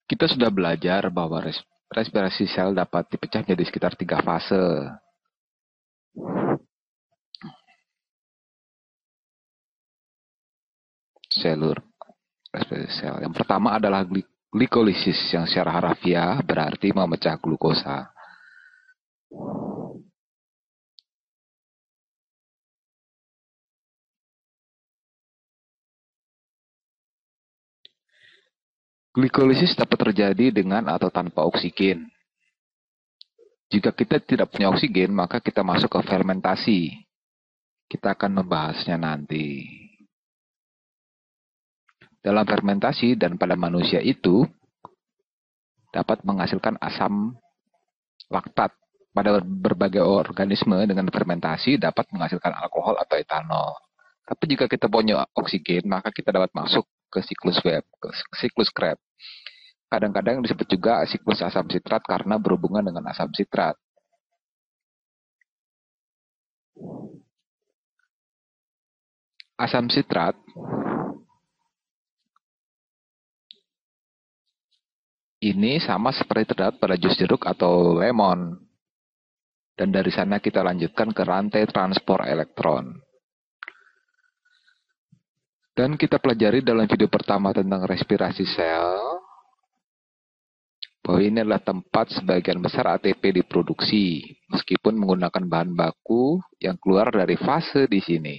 Kita sudah belajar bahwa respirasi sel dapat dipecah menjadi sekitar 3 fase. Selur respirasi sel. Yang pertama adalah glikolisis yang secara harafiah berarti memecah glukosa. Glikolisis dapat terjadi dengan atau tanpa oksigen. Jika kita tidak punya oksigen, maka kita masuk ke fermentasi. Kita akan membahasnya nanti. Dalam fermentasi dan pada manusia itu dapat menghasilkan asam laktat. Pada berbagai organisme dengan fermentasi dapat menghasilkan alkohol atau etanol. Tapi jika kita punya oksigen, maka kita dapat masuk ke siklus Krebs. Kadang-kadang disebut juga siklus asam sitrat karena berhubungan dengan asam sitrat. Asam sitrat ini sama seperti terdapat pada jus jeruk atau lemon. Dan dari sana kita lanjutkan ke rantai transport elektron. Dan kita pelajari dalam video pertama tentang respirasi sel, bahwa ini adalah tempat sebagian besar ATP diproduksi, meskipun menggunakan bahan baku yang keluar dari fase di sini.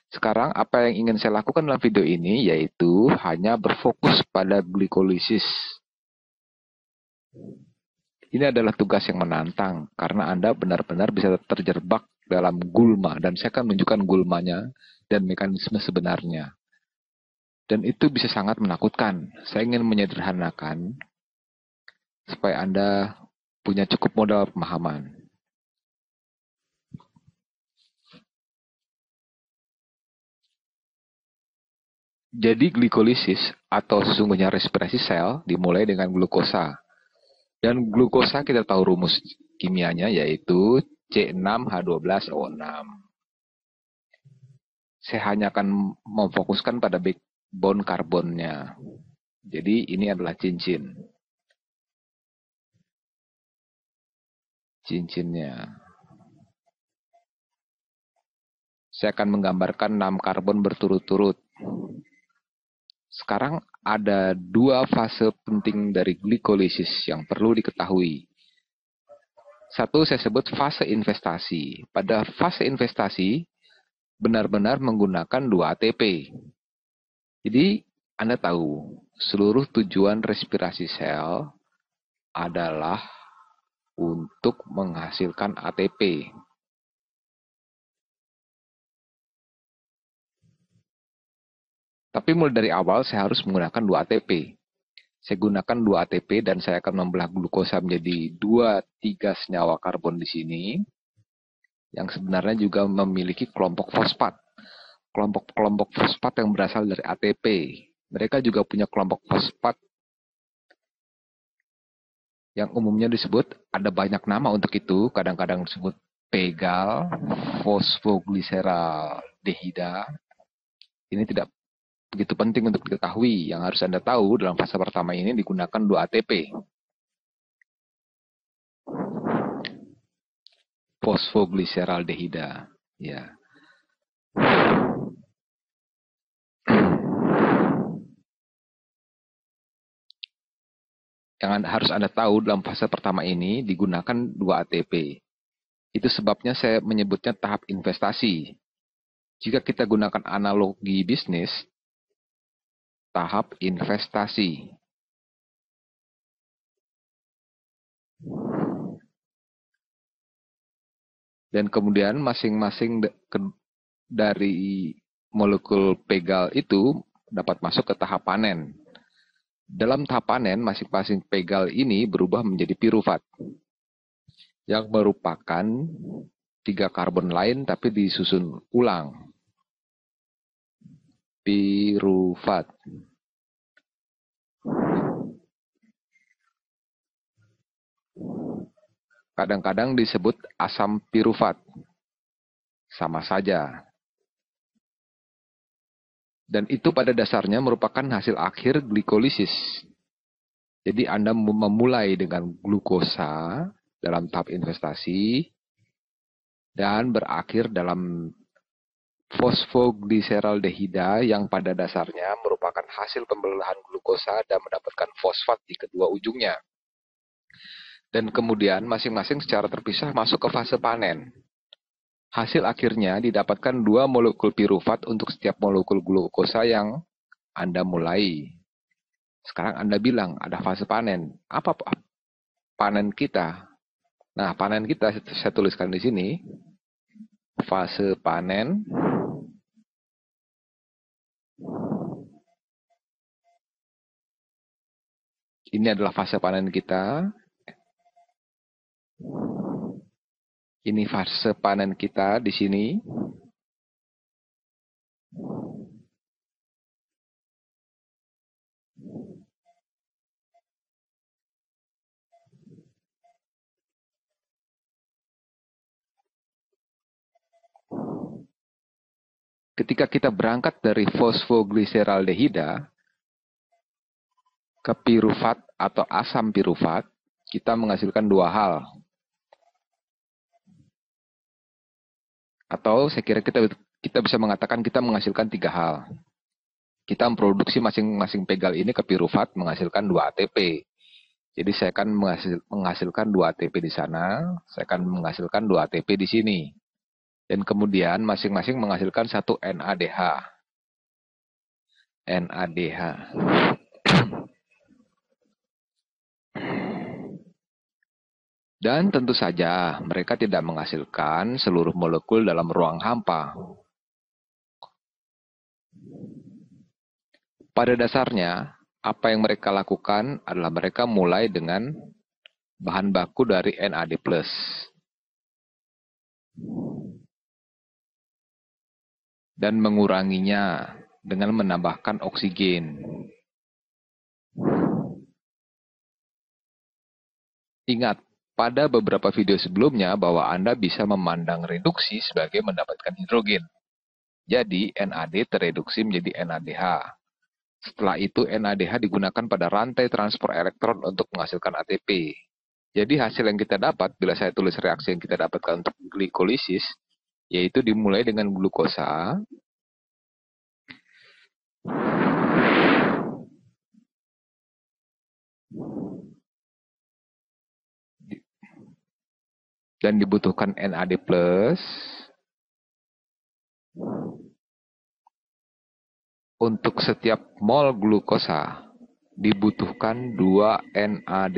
Sekarang apa yang ingin saya lakukan dalam video ini, yaitu hanya berfokus pada glikolisis. Ini adalah tugas yang menantang, karena Anda benar-benar bisa terjebak dalam gulma, dan saya akan menunjukkan gulmanya dan mekanisme sebenarnya. Dan itu bisa sangat menakutkan. Saya ingin menyederhanakan, supaya Anda punya cukup modal pemahaman. Jadi glikolisis atau sesungguhnya respirasi sel dimulai dengan glukosa. Dan glukosa kita tahu rumus kimianya yaitu C6H12O6. Saya hanya akan memfokuskan pada backbone karbonnya. Jadi ini adalah cincin. Cincinnya. Saya akan menggambarkan 6 karbon berturut-turut. Sekarang ada 2 fase penting dari glikolisis yang perlu diketahui. Satu saya sebut fase investasi. Pada fase investasi, benar-benar menggunakan 2 ATP. Jadi, Anda tahu, seluruh tujuan respirasi sel adalah untuk menghasilkan ATP. Tapi mulai dari awal saya harus menggunakan 2 ATP. Saya gunakan 2 ATP dan saya akan membelah glukosa menjadi 2-3 senyawa karbon di sini. Yang sebenarnya juga memiliki kelompok fosfat. Kelompok fosfat yang berasal dari ATP. Mereka juga punya kelompok fosfat yang umumnya disebut, ada banyak nama untuk itu. Kadang-kadang disebut pegal, fosfogliseraldehida. Ini tidak begitu penting untuk diketahui. Yang harus Anda tahu dalam fase pertama ini digunakan 2 ATP. Fosfogliseraldehida. Ya. Yang harus Anda tahu dalam fase pertama ini digunakan 2 ATP. Itu sebabnya saya menyebutnya tahap investasi. Jika kita gunakan analogi bisnis, tahap investasi. Dan kemudian masing-masing dari molekul pegal itu dapat masuk ke tahap panen. Dalam tahap panen, masing-masing pegal ini berubah menjadi pirufat, yang merupakan 3 karbon lain tapi disusun ulang. Pirufat. Kadang-kadang disebut asam pirufat. Sama saja. Dan itu pada dasarnya merupakan hasil akhir glikolisis. Jadi Anda memulai dengan glukosa dalam tahap investasi dan berakhir dalam fosfogliseraldehida yang pada dasarnya merupakan hasil pembelahan glukosa dan mendapatkan fosfat di kedua ujungnya. Dan kemudian masing-masing secara terpisah masuk ke fase panen. Hasil akhirnya didapatkan 2 molekul pirufat untuk setiap molekul glukosa yang Anda mulai. Sekarang Anda bilang ada fase panen. Apa panen kita? Nah, panen kita saya tuliskan di sini. Fase panen. Ini adalah fase panen kita. Ini fase panen kita di sini. Ketika kita berangkat dari fosfogliseraldehida ke pirufat atau asam pirufat, kita menghasilkan 2 hal. Atau saya kira kita bisa mengatakan kita menghasilkan 3 hal. Kita memproduksi masing-masing pegal ini ke pirufat menghasilkan 2 ATP. Jadi saya akan menghasilkan 2 ATP di sana, saya akan menghasilkan 2 ATP di sini. Dan kemudian masing-masing menghasilkan 1 NADH. NADH. Dan tentu saja mereka tidak menghasilkan seluruh molekul dalam ruang hampa. Pada dasarnya, apa yang mereka lakukan adalah mereka mulai dengan bahan baku dari NAD+. Dan menguranginya dengan menambahkan oksigen. Ingat, pada beberapa video sebelumnya bahwa Anda bisa memandang reduksi sebagai mendapatkan hidrogen. Jadi, NAD tereduksi menjadi NADH. Setelah itu, NADH digunakan pada rantai transport elektron untuk menghasilkan ATP. Jadi, hasil yang kita dapat, bila saya tulis reaksi yang kita dapatkan untuk glikolisis, yaitu dimulai dengan glukosa, dan dibutuhkan NAD+, untuk setiap mol glukosa dibutuhkan 2 NAD+.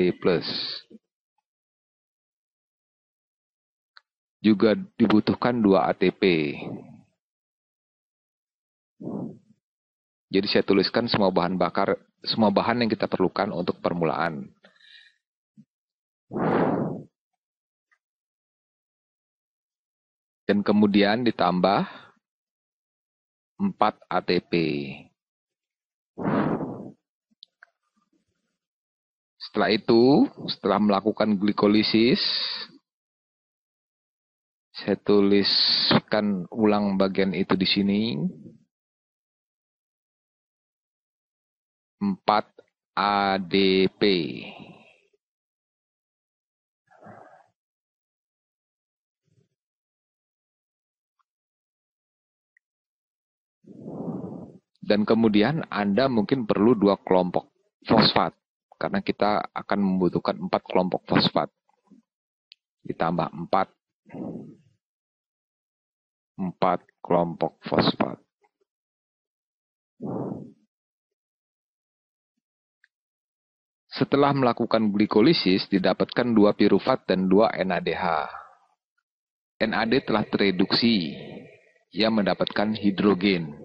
Juga dibutuhkan 2 ATP. Jadi saya tuliskan semua bahan yang kita perlukan untuk permulaan. Dan kemudian ditambah 4 ATP. Setelah itu, setelah melakukan glikolisis, saya tuliskan ulang bagian itu di sini. 4 ADP. Dan kemudian Anda mungkin perlu 2 kelompok fosfat. Karena kita akan membutuhkan 4 kelompok fosfat. Ditambah 4 kelompok fosfat. Setelah melakukan glikolisis, didapatkan 2 pirufat dan 2 NADH. NAD telah tereduksi, ia mendapatkan hidrogen.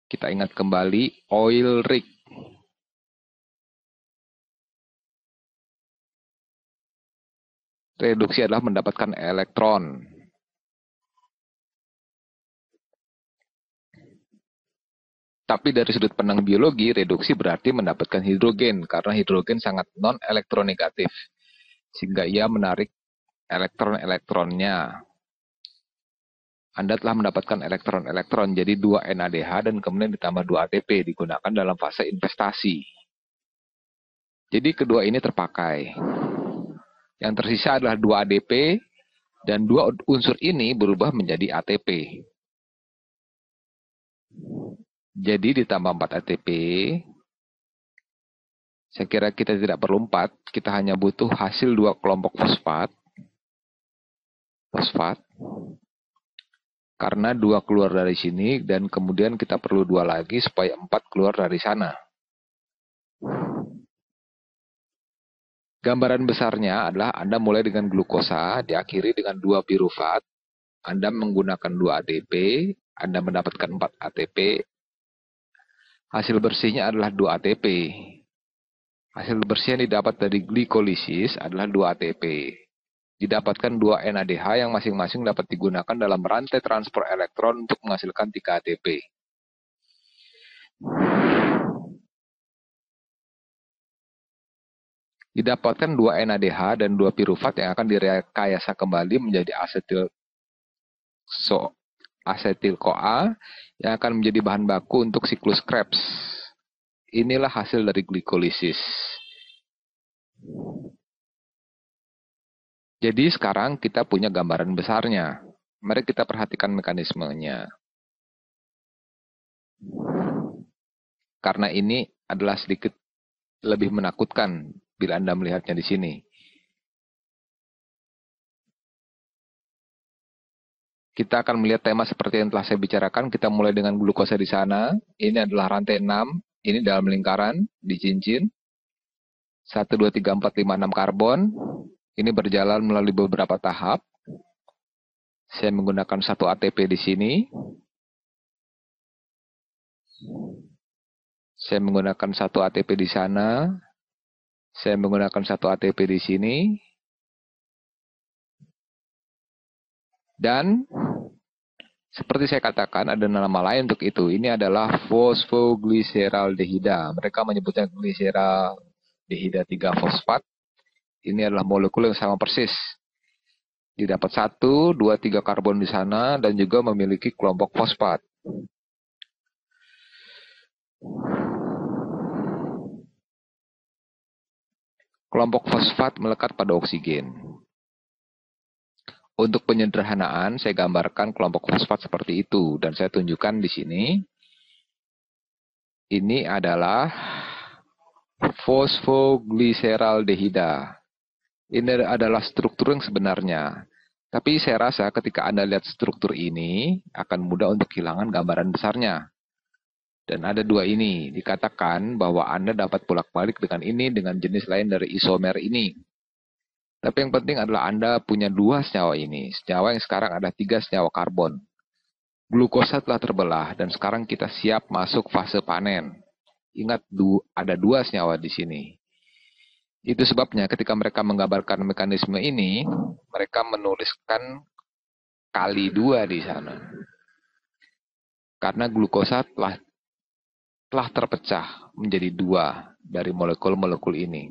Kita ingat kembali oil rig. Reduksi adalah mendapatkan elektron. Tapi dari sudut pandang biologi, reduksi berarti mendapatkan hidrogen, karena hidrogen sangat non-elektronegatif, sehingga ia menarik elektron-elektronnya. Anda telah mendapatkan elektron-elektron, jadi 2 NADH dan kemudian ditambah 2 ATP digunakan dalam fase investasi. Jadi kedua ini terpakai. Yang tersisa adalah 2 ADP dan 2 unsur ini berubah menjadi ATP. Jadi ditambah 4 ATP, saya kira kita tidak perlu 4, kita hanya butuh hasil 2 kelompok fosfat. Karena 2 keluar dari sini dan kemudian kita perlu 2 lagi supaya 4 keluar dari sana. Gambaran besarnya adalah Anda mulai dengan glukosa, diakhiri dengan 2 pirufat, Anda menggunakan 2 ADP, Anda mendapatkan 4 ATP, hasil bersihnya adalah 2 ATP. Hasil bersih yang didapat dari glikolisis adalah 2 ATP. Didapatkan 2 NADH yang masing-masing dapat digunakan dalam rantai transport elektron untuk menghasilkan 3 ATP. Didapatkan 2 NADH dan 2 pirufat yang akan direkayasa kembali menjadi asetil-CoA yang akan menjadi bahan baku untuk siklus Krebs. Inilah hasil dari glikolisis. Jadi sekarang kita punya gambaran besarnya. Mari kita perhatikan mekanismenya. Karena ini adalah sedikit lebih menakutkan bila Anda melihatnya di sini. Kita akan melihat tema seperti yang telah saya bicarakan. Kita mulai dengan glukosa di sana. Ini adalah rantai 6. Ini dalam lingkaran, di cincin. 1, 2, 3, 4, 5, 6 karbon. Ini berjalan melalui beberapa tahap. Saya menggunakan 1 ATP di sini. Saya menggunakan 1 ATP di sana. Saya menggunakan 1 ATP di sini. Dan seperti saya katakan ada nama lain untuk itu. Ini adalah fosfogliseraldehida. Mereka menyebutnya gliseraldehida 3-fosfat. Ini adalah molekul yang sama persis. Didapat 1, 2, 3 karbon di sana dan juga memiliki kelompok fosfat. Kelompok fosfat melekat pada oksigen. Untuk penyederhanaan, saya gambarkan kelompok fosfat seperti itu. Dan saya tunjukkan di sini. Ini adalah fosfogliseraldehida. Ini adalah struktur yang sebenarnya. Tapi saya rasa ketika Anda lihat struktur ini, akan mudah untuk kehilangan gambaran besarnya. Dan ada 2 ini. Dikatakan bahwa Anda dapat bolak-balik dengan ini, dengan jenis lain dari isomer ini. Tapi yang penting adalah Anda punya 2 senyawa ini. Senyawa yang sekarang ada 3 senyawa karbon. Glukosa telah terbelah dan sekarang kita siap masuk fase panen. Ingat, ada 2 senyawa di sini. Itu sebabnya ketika mereka menggambarkan mekanisme ini, mereka menuliskan kali 2 di sana. Karena glukosa telah terpecah menjadi 2 dari molekul-molekul ini.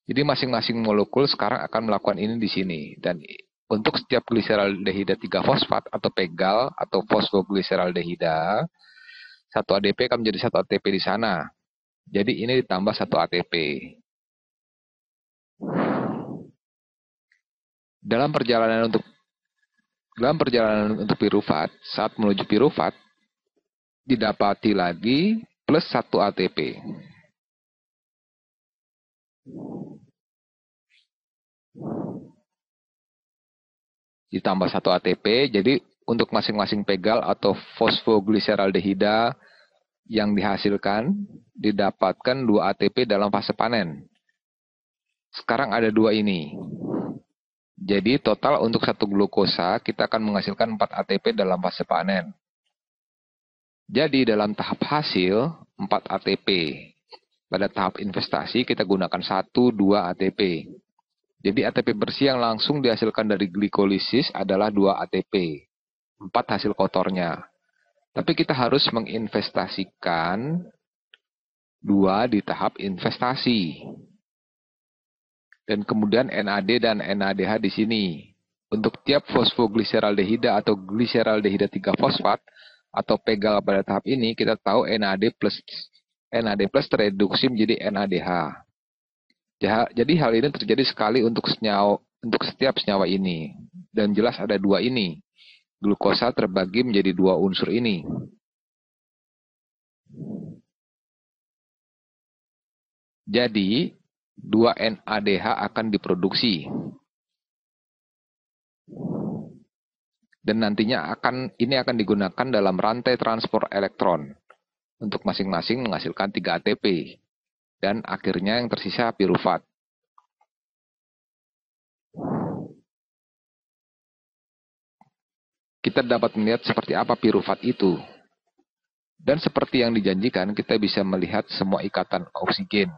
Jadi masing-masing molekul sekarang akan melakukan ini di sini. Dan untuk setiap gliseraldehida 3-fosfat atau pegal atau fosfogliseraldehida, 1 ADP akan menjadi 1 ATP di sana. Jadi ini ditambah 1 ATP. Dalam perjalanan untuk pirufat, saat menuju pirufat, didapati lagi plus 1 ATP. Ditambah 1 ATP, jadi untuk masing-masing pegal atau fosfogliseraldehida yang dihasilkan, didapatkan 2 ATP dalam fase panen. Sekarang ada 2 ini. Jadi total untuk 1 glukosa, kita akan menghasilkan 4 ATP dalam fase panen. Jadi dalam tahap hasil, 4 ATP. Pada tahap investasi, kita gunakan 1, 2 ATP. Jadi ATP bersih yang langsung dihasilkan dari glikolisis adalah 2 ATP. 4 hasil kotornya. Tapi kita harus menginvestasikan 2 di tahap investasi. Dan kemudian NAD dan NADH di sini. Untuk tiap fosfogliseraldehida atau gliseraldehida 3 fosfat atau pegal pada tahap ini, kita tahu NAD plus tereduksi menjadi NADH. Jadi hal ini terjadi sekali untuk setiap senyawa ini. Dan jelas ada dua ini. Glukosa terbagi menjadi dua unsur ini. Jadi, 2 NADH akan diproduksi. Dan nantinya ini akan digunakan dalam rantai transport elektron untuk masing-masing menghasilkan 3 ATP. Dan akhirnya yang tersisa pirufat. Kita dapat melihat seperti apa pirufat itu. Dan seperti yang dijanjikan, kita bisa melihat semua ikatan oksigen.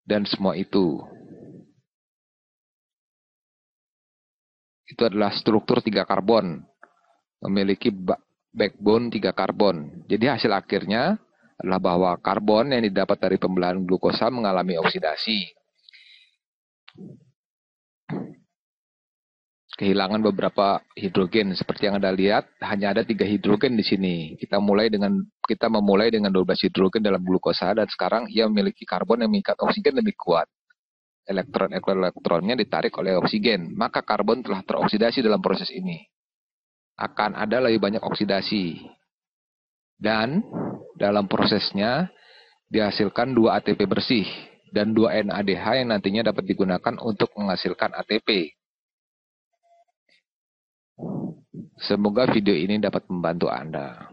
Dan semua itu adalah struktur 3 karbon, memiliki backbone 3 karbon. Jadi hasil akhirnya adalah bahwa karbon yang didapat dari pembelahan glukosa mengalami oksidasi. Kehilangan beberapa hidrogen. Seperti yang Anda lihat, hanya ada 3 hidrogen di sini. Kita memulai dengan 12 hidrogen dalam glukosa, dan sekarang ia memiliki karbon yang mengikat oksigen lebih kuat. Elektron-elektronnya ditarik oleh oksigen, maka karbon telah teroksidasi dalam proses ini. Akan ada lebih banyak oksidasi. Dan dalam prosesnya dihasilkan 2 ATP bersih dan 2 NADH yang nantinya dapat digunakan untuk menghasilkan ATP. Semoga video ini dapat membantu Anda.